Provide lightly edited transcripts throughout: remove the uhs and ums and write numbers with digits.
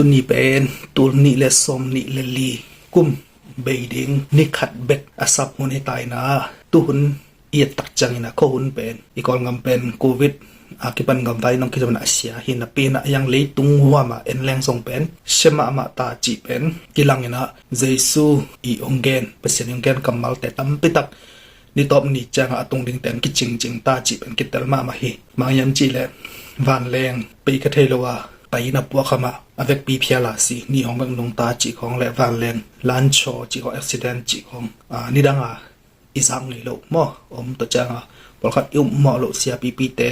ตุนีเป็นตุนีเลสมนีเลลีกุมเบดิงนิขัดเบ็ดอาศับหุนให้ตายนะตุหุนเอียดตักจังนะเขาหุนเป็นอีกคนงำเป็นโควิดอากิปันกำไว้น้องคิดว่าน่าเสียหินปีน่ะยังเลยตุงหัวมาเอ็นแรงส่งเป็นเชมามาตาจีเป็นกิลังนะเจซูอีองเกนเปเซียนองเกนกำมัลแต่ตั้มปิตักนี่ตอบนี่จังอาตรงดิ่งแต่งกิจจริงตาจีเป็นกิตเตลมาฮีมายันจีแลวันแรงปีกระเทลวาไปนับว่าขมาอเวกปีเพียลาสีนี่ของเป็นลงตาจีของและวันแรงล้านโชจีของอุบิเหตุจีของนี่ดังอีสังนี่โลมอมตัวจังพอขัดยุ่มมอโลเสียปีเต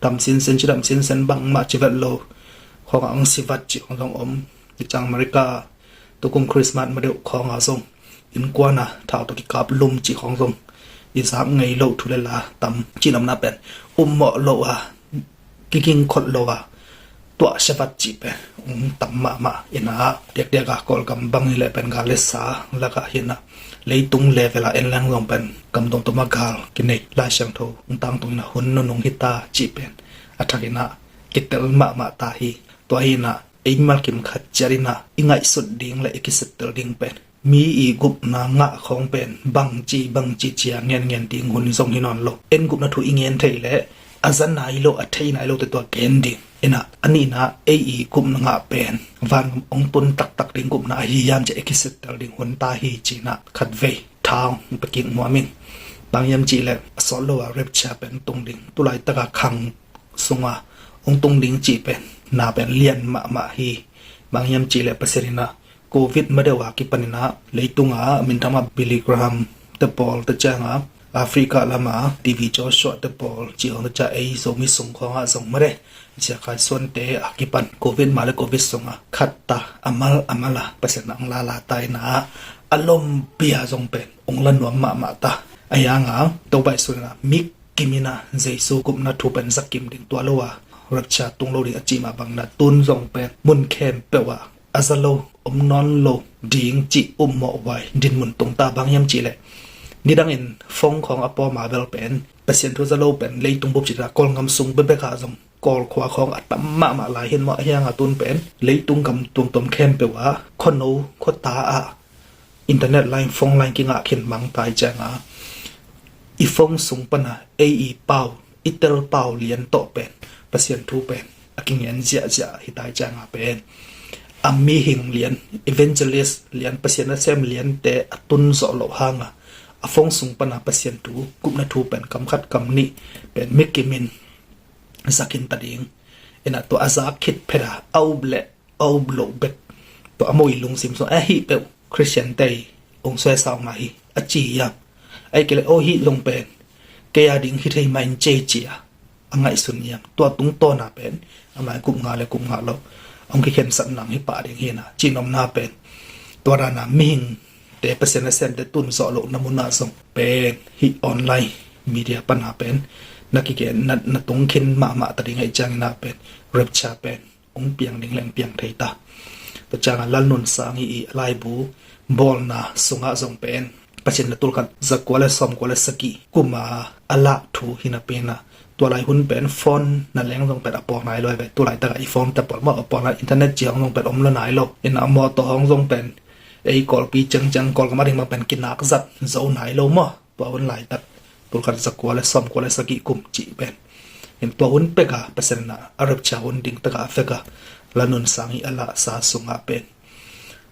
ดำสินเซนจิดำสินเซนบังมาจิวัดโลของอังสิวัดจีของทองอมที่จังอเมริกาตัวกุมคริสต์มาสมาเดียวของอาทรงอินกวานะท้าวตัวกิกาบลุมจีของทรงอีสามไงโลทุเลลาตำจีนำนับเป็นมอโลกิงขดโลตัวเชฟัดจีเป็นตำมาอินะเด็กๆก็กำบังนี่แหละเป็นกาเลสาแล้วก็เห็นนะเลยตุงเลเวลาเอ็นแรงลงเป็นกำตรงตัวมากาลกินในลายเชียงโทตั้งตรงนั้นหุ่นนงฮิตาจีเป็นอัฐกินะกิตเตลมาตาฮีตัวฮีนะไอมาคิมขัดจารินะอิงไอสุดดิ่งและอิกิสเตลดิ่งเป็นมีอีกุบนางะของเป็นบังจีเจียเงียนดิ่งหุ่นส่งที่นอนโลเอ็นกุบนาทุอิงเงียนเทเลอาจันนายโลอัฐยนายโลตัวเกนดิ่งเอ็นะอันนี้นะไอกุบนางะเป็นวันองตุนตักดิ่งกุบนาฮียันจะอิกิสเตลดิ่งหุ่นตาฮีจีนะขัดเวทางปกิงมัวมิงบางยามจีแลสอนโลว่าเรปชาเป็นตรงดิ่งตุไลตะกะคังสงว่าองตรงดิ่งจีเป็นนาเป็นเลียนมาฮีบางยามจีแลเปเสรินะโควิดมาเดว่ากิปันนะเลยตุงมินทามาบิลลีกรามเตปอลตะจางแอฟริกาละมาทีวีจอชอตเตปอลจีองตะจาไอโซมิสงของส่งมาเดจะขายส่วนเตะกิปันโควิดมาเลยโควิดส่งขัดตาอามัลเปเสนังลาตายนะอารมณ์เปียจงเป็นองค์ละหนวมมาตาไอ้ยังตัวใบสุดนะมิกกิมินะเจสูกุมนาทูเป็นสักกิมดิ่งตัวโลวะรัชาตุงโลดิอจิมาบังนาตุนจงเป็นมุนเข้มเปว่าอาซาโลนอนโลดิ่งจิหมอไว้ดินมุนตรงตาบางยามจีเลยนี่ดังเห็นฟงของอปอมาเบลเป็นเปอร์เซ็นต์ทุซาโลเป็นเลยตุงบุบจิตรากอลกำซุงเป็นไปขาจงกอลขวาของอัตมาหลายเห็นว่าไอ้ยังตุนเป็นเลยตุงกำตุงตมเข้มเปว่าคนโนโคตาอินเทอร์เน็ตไลน์ฟงไลน์กิงเข็นมังตายจังอีฟงสูงปนะเป้าอิเตลเป้าเลียนโตเป็นเปอร์เซ็นต์ทูเป็นกิงเงินเจ้าฮิตายจังเป็นมีหิงเลียนอีเวนเจลิสเลียนเปอร์เซ็นต์เซมเลียนแต่ตุนสโลหางฟงสูงปนะเปอร์เซ็นต์ทูกุมนาทูเป็นกำคัดกำนี้เป็นมิกิมินสักินตัดเองตัวอาซาคิดเพดาเอาเบลเอาบลเบกตัวอโมยลุงซิมโซฮิเปคริสเตียนเตยองค์สวยสาวมาฮีอจียังไอ้เกลโอฮิลงเป็นเกียดิ่งฮิตให้มันเจจีอ่ะไงสุนยังตัวตุงโตน่าเป็นอะไรกุมงาเลยกุมงาเราองค์เข็มสันนังให้ป่าดิ่งเฮนะจีนอมน่าเป็นตัวรานามิงแต่เปอร์เซ็นต์ตุนสอโลน้ำมุนาส่งเป็นฮิออนไลน์มีเดียปัญหาเป็นนักเขียนนัดตรงเข็นมาตัดดิ่งให้จังน่าเป็นเร็บชาเป็นองค์เปียงดิ่งแรงเปียงไทยตาตัวจางลันนุนสังฮีไลบูบอลนะสุงะส่งเป็นปัจจุบันตุลกันจะกว่าเลยสมกว่าเลยสกีกุมาอลาทูหินาเป็นนะตัวไหลหุ่นเป็นฟอนนั่นแหละต้องเป็นอปอร์ไหนเลยไปตัวไหลแต่ไอโฟนแต่ปอร์มาอปอร์นะอินเทอร์เน็ตเจียงต้องเป็นอมละไหนโลอินามอตัวห้องต้องเป็นไอกอลปีจังกอลก็มาถึงมาเป็นกินนักจัดโซนไหนโลมั้งตัวหุ่นไหลตัดตุลกันจะกว่าเลยสมกว่าเลยสกีกุมจีเป็นเห็นตัวหุ่นเป็กะเปอร์เซ็นต์นะอารับชาหุ่นดิ่งตะกะเฟกะลันนุนสังฮีอลาซาสุงะเป็น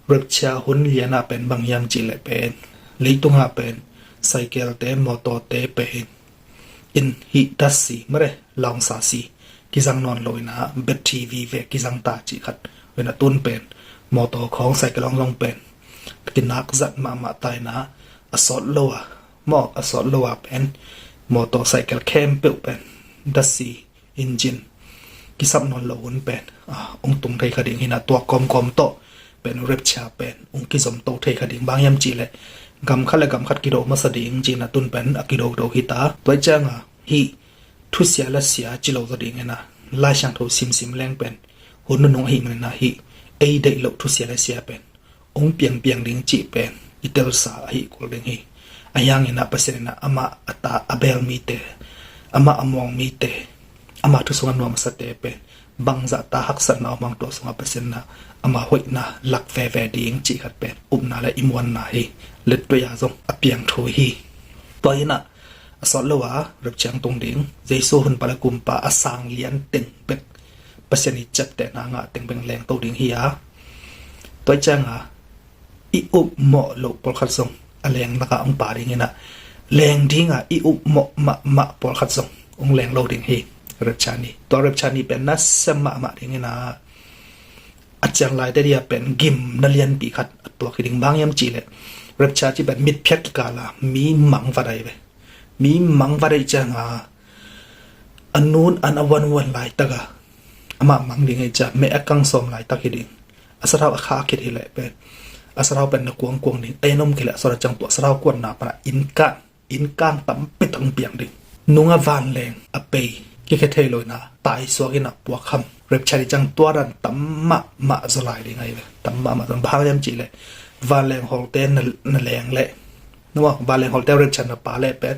รถชาหุ่นเลียนาเป็นบางยามจีเลเป็นเลยตุงหาเป็นไซเคิลเตมอเตอร์เตเป็นอินฮิดัสซีเมื่อไรลองซาซีกิจังนอนลอยนะเบททีวีเวกิจังตาจีขัดเวนัตุนเป็นมอเตอร์ของไซเคิลลองเป็นกินนักจัดมาตายนะอสอดโลวมออสอดโลวเป็นมอเตอร์ไซเคิลแคมเปิลเป็นดัสซีอินจินกิซับนอนลอยเป็นองตุงไทยคดีหินาตัวกอมโตเป็นเร็บชาเป็นองคิสมโตเทคดิ่งบางยามจีเลยกำคัดและกำคัดกิโดมาสดิ่งจีนตุนเป็นกิโดโดฮิตาตัวจังฮีทุเสียและเสียจิโลสดิ่งนะลายช่างโตซิมแรงเป็นหุ่นนงฮีมันนะฮีไอเดโลทุเสียและเสียเป็นองเปียงดิ่งจีเป็นอิเตลสาฮีกุลดิ่งฮีอายังเงินะเปอร์เซ็นต์นะอามาอัตาอเบลมีเตอามาอมองมีเตอามาทุสงานวมาสเตเป็น บังจะตาหักสันเอามังตัวสงเปอร์เซ็นต์นะอามาหวยนะหลักแฟดีงจีขัดเป็นนาและอิมวันนะฮีเล็ดตัวยาจงอเปียงทุยฮีตัวนี้นะสอนเลยว่าเรื่องเชียงตรงดิ่งเจสูหุ่นปลากุมปาอาสังเลียนติงเป็ดเปอร์เซ็นต์จัดแต่นางะติงเป็นแรงตัวดิ่งฮียตัวจังอ่ะอีอุบเหมาะโลปอลขัดส่งแรงนักองป่าดิ่งนะแรงดิ่งอ่ะอีอุบเหมาะมะปอลขัดส่งองแรงโลดิ่งฮีเรื่องชานีตัวเรื่องชานีเป็นนัสสมะดิ่งนะอาจารย์หลายแต่เดียเป็นกิมนัเรียนปีขัดตัวคิดถึงบางยามจีเลยเรื่องชาที่เป็นมิดเพียกกาลามีมังฟัดได้มีมังฟัดได้จังอันนู้นอันอวันหลายตะกะอามามังดิ่งไอจ่าไม่อักกังสมหลายตะคิดดิ่งอาสราวขาคิดเลยเป็นอาสราวเป็นนักกวงดิ่งไอ้นมกิเลสระจังตัวอาสราวกวนนาปะอินกันตั้มปิดตั้งเปียงดิ่งนุ่งอวันแรงอเปย์กิเคเทลอยนะตายสวกินะปวกคำเร็บชาดิจังตัวรันตั้มมะสลายดิ่งไงเลยตั้มมะตอนบ้ายามจีเลยวันแรงฮอลเทนนั่นแรงเลยนึกว่าวันแรงฮอลเทนเร็บชันป่าเลยเป็น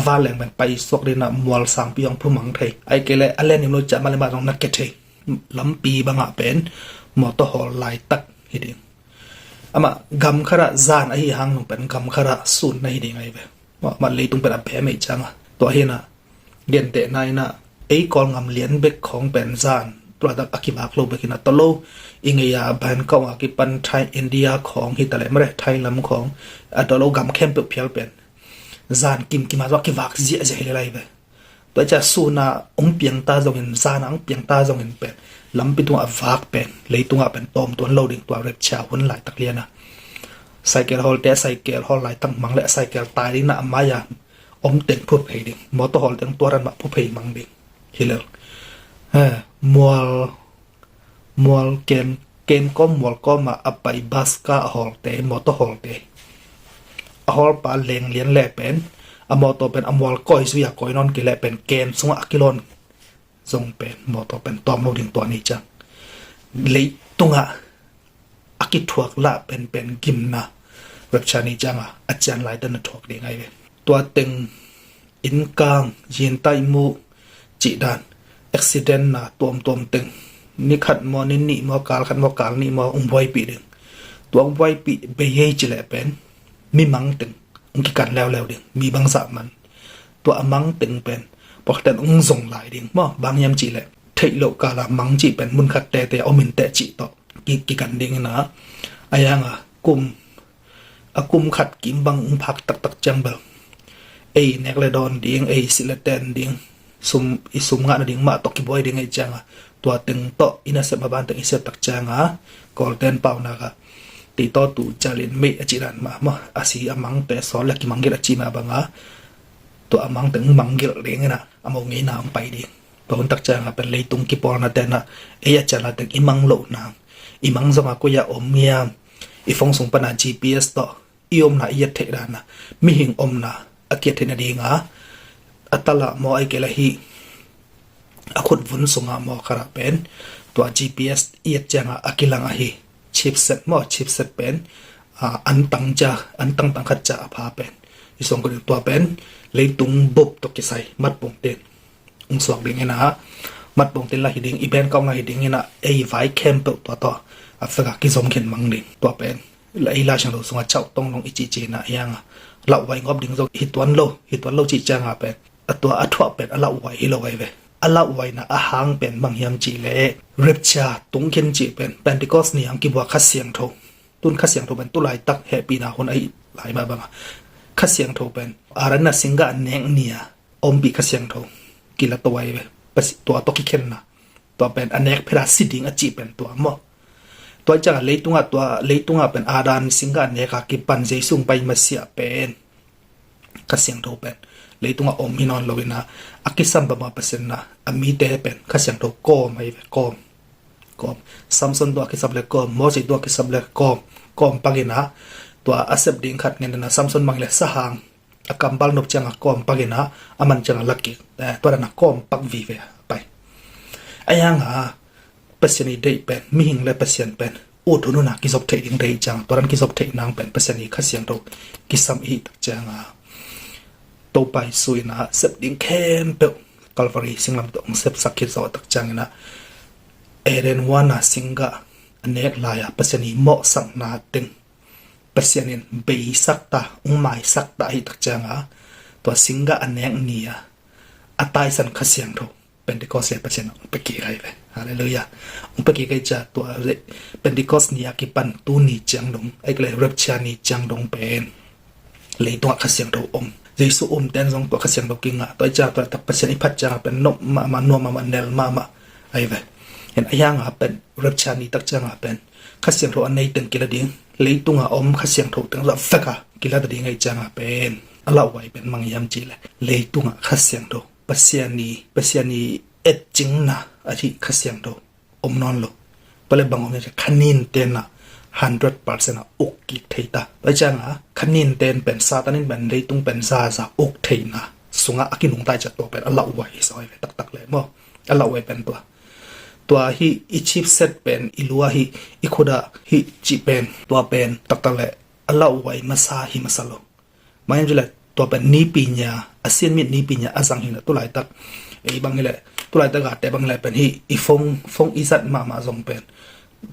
วันแรงเป็นไปสวกดินะมัวลสังปียงผู้มังไทยไอ้เกลอะไรนี่เราจะมาเลยมาตรงนักเก็ตเทลำปีบางอ่ะเป็นมอเตอร์ฮอลไลตักฮิดิ่งอามากัมขระจานไอ้หางนุ่งเป็นกัมขระสูนในฮิดิ่งไงเว้ว่ามันเลยต้องเป็นแบบไม่จังอ่ะตัวเห็นอ่ะเรียนเตะนายนะไอ้กองงำเลี้ยนเบกของเป็นจานตัวดักอากิบอักโลเบกินะตโลอิงเอียแบนกองอากิปันไทยอินเดียของฮิตาเลมเรไทยลำของตโลกัมเข้มเปรี้ยวเป็นจานกิมมาว่ากิวักเสียจะเห็นอะไรเว้ตัวจะสูน่ะองเปียงตาจงเห็นจานองเปียงตาจงเห็นเป็นลำเป็นตัวอวักเป็นเลยตัวเป็นตอมตัวโลดิ่งตัวเร็บชาหุ่นหลายตักเลียนะไซเคิลฮอลเตไซเคิลฮอลหลายตั้งมังและไซเคิลตายดิ่งนะมายาอมเต็งผู้เพย์ดิ่งมอเตอร์ฮอลเต็งตัวรันมาผู้เพย์มังดิ่งฮิเลอร์มัวเกมก็มัวก็มาอับไปบาสก้าฮอลเตมอเตอร์ฮอลเตฮอลปาเลงเลียนแหล่เป็นอมอตัวเป็นอมอลก้อยสุยาก้อยนอนกิเลเป็นเกมสงอกิลอนทรงเป็นมอตัวเป็นตอมโลดิ่งตัวนี้จังเลยตุงะอากิถวกละเป็นกิมนะเว็บชานีจังอาจารย์หลายตันถวกได้ไงเว้ตัวเต็งอินกางยินไตมูจีดานอุบิเหตุนะตัวเต็งนี่ขัดมอนี่มอกาลขัดมอกาลนี่มอไวปีดึงตัวไวปีเบย์จิเลเป็นมีมังเต็งกิกันแล้วดึงมีบางสามันตัวมังเต็งเป็นพอแต่ส่งหลายดึงมอบางยามจีเลเทโลกาลามังจีเป็นมุนขัดแต่เอามินแต่จีต่อกิกันดึงนะไอ้ยังกุมขัดกิมบางพักตักจังเบลไอ้เนกเลดอนดิ่งไอ้ซิเลเตนดิ่งสุมงานดิ่งมาตกิบอยดิ่งไอ้จังตัวตึงโตอินาเสมาบานตึงอิเสตักจังกอลเดนเปานาคะตีโตตูจารินไม่อจิรันมาอาศัยอมังแต่สอนลักกิมังเกลจีมาบังตัวอมังตึงมังเกลเรื่องนะอมงงี้น้ำไปดิ่งตัวคนตักจังเป็นเลยตุงกิปอนาเตนะไอ้ยาจันละตึงอิมังโลน้ำอิมังสมากุยาอมเมียอีฟงส่งปนา GPS ต่ออีอมนะอียเทดานะมีหิงอมนะอาเกียเทนดีงอัตละมอไอเกลฮีอาคุดวุนส่งมอคาราเป็นตัว GPS อียจังอากิลังฮีชิปเซ็ตเป็นอันตังขัดจ่าพาเป็นอีส่งก็ดูตัวเป็นเลยตุงบบตกใจใส่มัดปงเต็นองสวกดิ่งนะมัดปงเต็นละหิดิ่งอีเบนก็มาหิดิ่งนะไอไวแคมเปิลตัวอัฟกากิสมเข็นมังดิ่งตัวเป็นและไอลาชังโลส่งเจ้าต้องลงอิจินะยังเราไว้งอบดิ่งส่งฮิตวันโลจีจังเป็นตัวอัฐวเป็นเราไว้ฮิโลไว้เวเราไว้นะอาหางเป็นบางยามจีเล่เร็บชาตุงเข็นจีเป็นแปนติกอสนี่ยังกิบว่าคัดเสียงโทตุนคัดเสียงโทเป็นตุลายตักแฮปีนาคนไอหลายมาบ้างคัดเสียงโทเป็นอารันนัสิงกะเนงเนียอมบีคัดเสียงโทกิละตัวไว้เวตัวตกิเข็นนะตัวเป็นอเนกเพลาสิดิงอจีเป็นตัวหม้อตัวจังเลยตุงเป็นอาดันสิงกะเนกากิปันเจซุงไปมาเสียเป็นคัดเสียงโทเป็นเลยตุงอมฮินอนโลวินะอากิสัมบะมาเปอร์เซ็นต์นะอามีเตเป็นคัดเสียงโทโกมไอ้โกมซัมซุงตัวกิสับเล็กโกมมอสิตัวกิสับเล็กโกมปากินะตัวอาเซบดิ่งขัดเงินนะซัมซุงมังเลสหางอากัมบัลนบจังโกมปากินะอามันจังลักกิแต่ตัวนั้นโกมปักวีเวไปไอ้ยังเปอร์เซ็นต์ได้เป็นมีหิงและเปอร์เซ็นต์เป็นอุดหนุนกิจบเทอิงได้จังตัวนั้นกิจบเทนางเป็นเปอร์เซ็นต์คัดเสียงโทกิสัมอีตักจังตัวไปสุยนะเสพดิ่งเข้มเปลกอลฟารีสิงลำตงเสพสักคิดสวัสดิ์จังนะ eren wana singa anek laya pasani mo sang na ting pasianin bei sakta umai sakta hi takchanga to singa anek nia atai san khasiang tho Pentecost pasian peki kai ve hallelujah peki kai cha to Pentecost nia ki pan tu ni chang dong ai le rapture ni chang dong pen le to khasiang tho Jesu ten zong to khasiang tho kinga to cha to tak pasian i phat cha pen no ma no ma nel ma ai ve en ayang a pen rapture ni tak chang a pen khasiang tho an nei ten kila ding leitunga khasiang tho tang la faka kila da ding ai chang a pen ala wai pen mang yam chi le leitunga khasiang tho pasiani et chingna athi khasiang tho non lo pale bang ne khanin ten na 100% ok ki theita ba changa khanin ten pen satanin ban leitung pen za ok theina sunga akinung tai cha to pen ala wai soi tak tak le mo ala wai pen to hi i chip set pen ilua hi ikhoda hi chi pen to pen takale allow wai masa hi masalo mayan jule to pen ni pinya asian mit ni pinya azang hina to lai tak e bangile to lai tak ate bangle pen hi i phong isat ma zong pen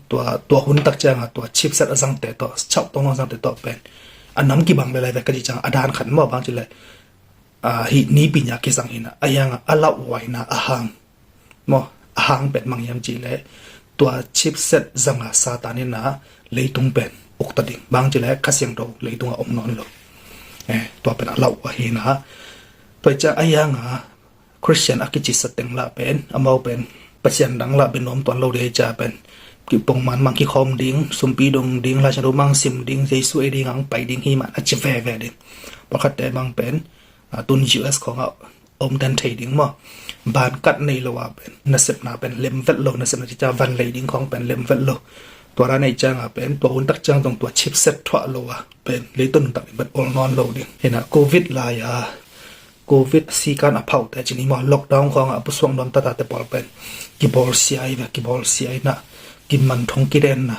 to hun tak changa to chip set azang te to chau tong azang te to pen anam ki bangle lai ka ji chang adan khan mo bang jule hi ni pinya ki sang hina ayanga allow wai na ahang mo hang pet mang yam chi le tua chipset zanga satanina leitung pen uktading bang chi le khasyang do leitung non lo tua pen alau wa hina to cha ayanga Christian akichi sateng la pen amau pen pasian dang la ben nom ton lo de cha pen ki pong man mang ki khom ding sumpi dong ding la chado mang sim ding jesu e ding ang pai ding hi man a che ve ding pakhat te bang pen tun US khong dan thei ding mo ban kat nei lo wa pen nasep na pen lem vet lo nasep na cha van lei ding khong pen lem vet lo to ra nei chang a pen to hun tak chang tong to chip set thwa lo wa pen le ton tak bet all non lo ding hena covid la ya covid si kan a phau ta chini ma lockdown khong a pu swang don ta te pol pen ki bol si ai na ki man thong ki den na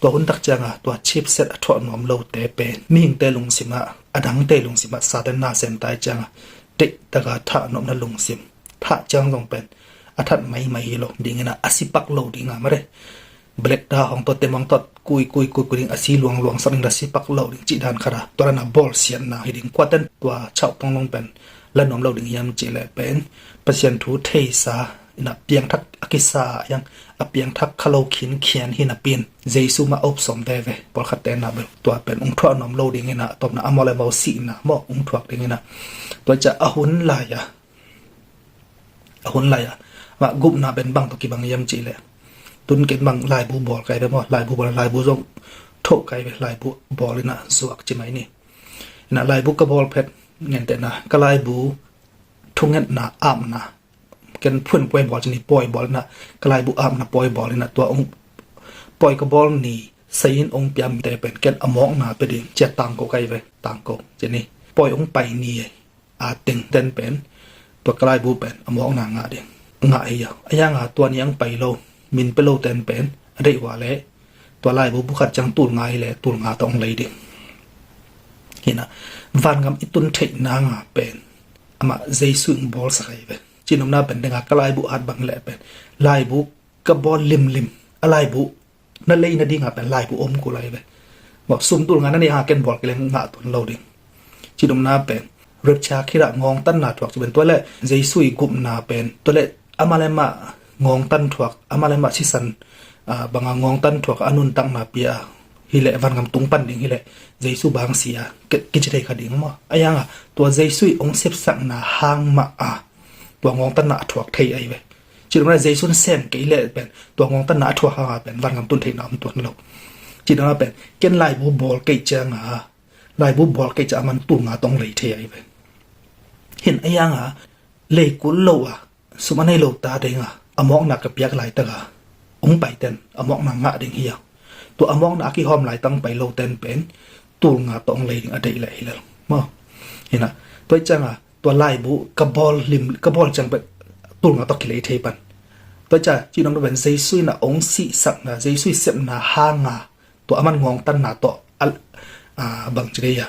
to hun tak chang a to chip set a thwa nom lo te pen ming te lung sima adang te lung sima sa den na sem tai chang a te taga tha nom na lung sim tha chang dong pen athat mai lo ding na asipak lo ding amare black da hong to temang tot kui ding asi luang saring da sipak lo ding chi dan khara to na bol sian na hiding kwatan tua chau tong long pen la nom lo ding yam chi le pen pasien thu thei sa ina piang thak akisa yang apiang thak khalo khin khian hina pin jesu ma op som ve por khaten na bel tua pen thwa nom lo ding ina top na amole mau si na mo thwak ding ina to cha ahun la ya ma gup na ben bang to ki bang yam chi le tun ken bang lai bu bol kai be mo lai bu jong tho kai be lai bu bol ina zuak chi mai ni na lai bu ka bol phet ngen te na ka lai bu thunget na am na ken phun poi bol ni poi bol na ka lai bu am na poi bol ina to ong poi ka bol ni sain ong piam te pen ken among na pe ding che tang ko kai ve tang ko che ni poi ong pai ni a ting ten pen to ka lai bu pen among na nga ding nga ya ayanga to ni ang pai lo min pe lo ten pen dei wa le to lai bu bu khat chang tul ngai le tul nga tong lei ding hina van ngam itun thei na nga pen ama jesu bol sa kai ve chinom na pen denga ka lai bu at bang le pen lai bu ka bol lim alai bu na lei na ding ha pen lai bu om ko lai ve mo sum tul nga na ni ha ken bol ke le nga ton lo ding chinom na pen rep cha khira ngong tan na thwak ben to le jesu i gup na pen to le amalema ngong tan thuak amalema chisan banga ngong tan thuak anun tang na pia hile van ngam tung pan ding hile jesu bang sia ki chhe kha ding ma ayanga to jesu ong sep sak na hang ma to ngong tan na thuak thei ai ve chirum na jesu sen ke ile pen to ngong tan na thuak ha pen van ngam tun thei nam ton lo chirum na pen ken lai bu bol ke chang lai bu bol ke cha man tu nga tong lei thei ai ve hin ayanga le kul lo sumanai lo ta de nga amok na ka piak lai ta ga ong pai ten amok na nga ding hiya to amok na ki hom lai tang pai lo ten pen tul nga tong lei ding adei lai le mo hina to changa to lai bu ka bol chang pe tul nga to ki lei thei pan to cha chi nom ben sei sui na ong si sak na sei sui sep na ha nga to aman ngong tan na to bang chre ya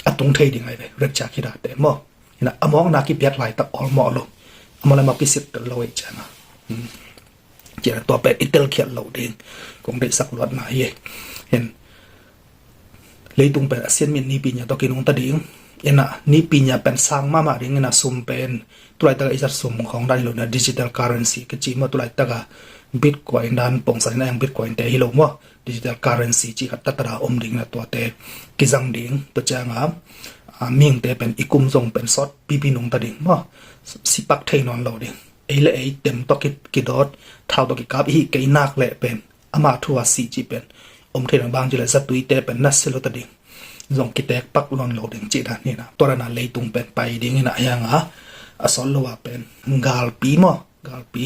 atung thei ding ai ve rep cha ki da te mo hina amok na ki piak lai ta all mo lo amala ma ki sip lo ai chana เจอตัวเป็ดอิตาเขียนเหล่าเด้งคงได้สักลวดมาเห็นเลยตุงเป็ดเซียนมินนี่ปีนี้ตัวกินงตะดิ่งเอ็นะนี่ปีนี้เป็นสร้างมาเด้งนะซุ่มเป็นตัวไรตะกอิสระซุ่มของได้หลุดนะดิจิทัลเคอเรนซีก็จีมาตัวไรตะกบิตคอยน์ด้านปงสันนะยังบิตคอยน์แต่ฮิโลว่าดิจิทัลเคอเรนซีจีกัตตระอมดิ่งนะตัวเตกิจังดิ่งตัวจ้างมิ่งแต่เป็นอีกุมทรงเป็นซอสปีนงตะดิ่งว่าสิปักเทนอนเราดิ่งเอเต็มตอกิดอดเท่าตอกิกับอีกไกนักเละเป็นอามาทัวสีจีเป็นเทนบางจีเลยสัตุยแต่เป็นนัสเซลตะดิ่งทรงกิแตกปักลอนเราดิ่งจีด้านนี่นะตัวนั้นเลยตุงเป็นไปดิ่งนี่นะยังสอนเราว่าเป็นกาลปีมั้งกาลปี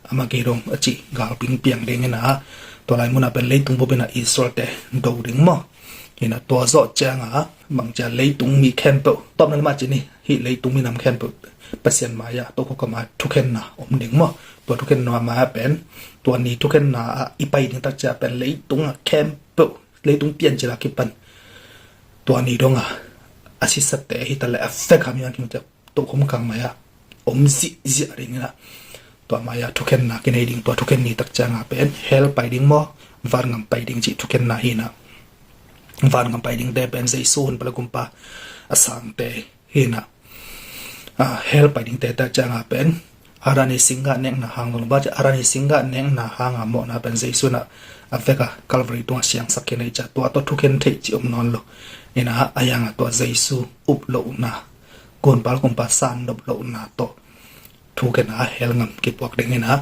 อามาเกรงจีกาลปีเปียงดิ่งนี่นะตัวไรมุนาเป็นเลยตุงพบเป็นอิสราเอลดูดิ่งมั้งนี่นะตัวโซจ้างบางจะเลยตุงมีแคมเปิลตอนนั้นมาจีนี่ฮิเลยตุงมีนำแคมเปิลเปอร์เซ็นต์มาตัวก็มาทุกเห็นนะดิ่งมั้งตัวทุกเห็นมาเป็นตัวนี้ทุกเห็นนะอีไปถึงตัดจะเป็นเลยตุงแคมเปิลเลยตุงเปลี่ยนจิลาคิปันตัวนี้ดงอาศิสเตฮิตาเลอฟเฟกคำยังคิดจะตัวคมกังมายาซิอะไรเงี้ยตัวมายาทุกเห็นนะกินไอดิ่งตัวทุกเห็นนี้ตัดจะงาเป็นเฮลไปดิ่งมั้งวันงำไปดิ่งจิทุกเห็นนะฮินะวันงำไปดิ่งเดเป็นใจซูนปลกุมปะสังเตฮินะเฮลไปดิ่งเตตัดจะงาเป็นอารานิสิงห์เนงนะหางลงบ้าจะอารานิสิงห์เนงนะหางหมอนะเป็นใจซูนะอัฟเฟกาคัลวารีตัวเสียงสักแค่ไหนจะตัวทุกเห็นเทจิอมนอนโลนี่นะอายังตัวใจซูอุบโลนะกุนปลกุมปะสันดบโลนะโตทุกเห็นนะเฮลงำกิบวกเด้งนี่นะ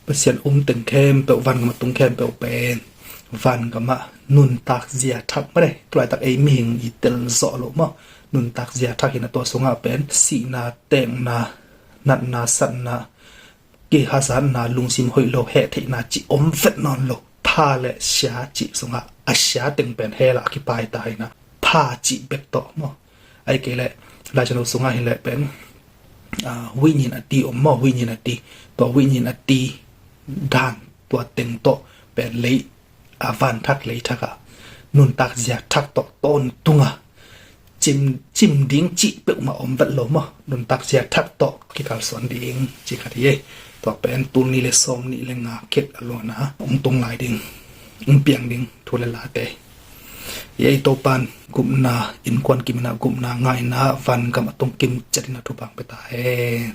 เปอร์เซ็นต์ตึงเข้มเปลวันกับมาตุงเข้มเปลเป็นวันกับมานุนตักเสียทักไม่ได้ตัวตักมิงอีเตลโซโลมานุนตักเสียทักเห็นตัวสงฆ์เป็นสีนาเต็งนานัดนาสันนากิฮาสันนาลุงซิมหอยโลเฮตินาจิอมเฟตนอนโลพาเลเสียจิสงฆ์อาเสียตึงเป็นเฮละกิปายตายนะพาจิเบกโตมาไอเกลราชนุสงฆ์เห็นแหละเป็นวิญญาณตีอมมาวิญญาณตีตัววิญญาณตีด่างตัวเต็งโตเป็นเลยวันทักเลยทักนุนตักเสียทักโตต้นตุงจิมดิ้งจิเปิลมาอมวัดลมนุนตักเสียทักโตกิการสวนดิ้งจิขัดเย่ตัวเป็นตุนนี่เลยส่งนี่เลยงาเข็ดอโลนะตรงไหนดิ้งเปียงดิ้งทุเรศเตยัยโตปันกุมนาอินควันกิมนากุมนาง่ายนะฟันกับตรงกิมจัดนาทุบังไปตาเอง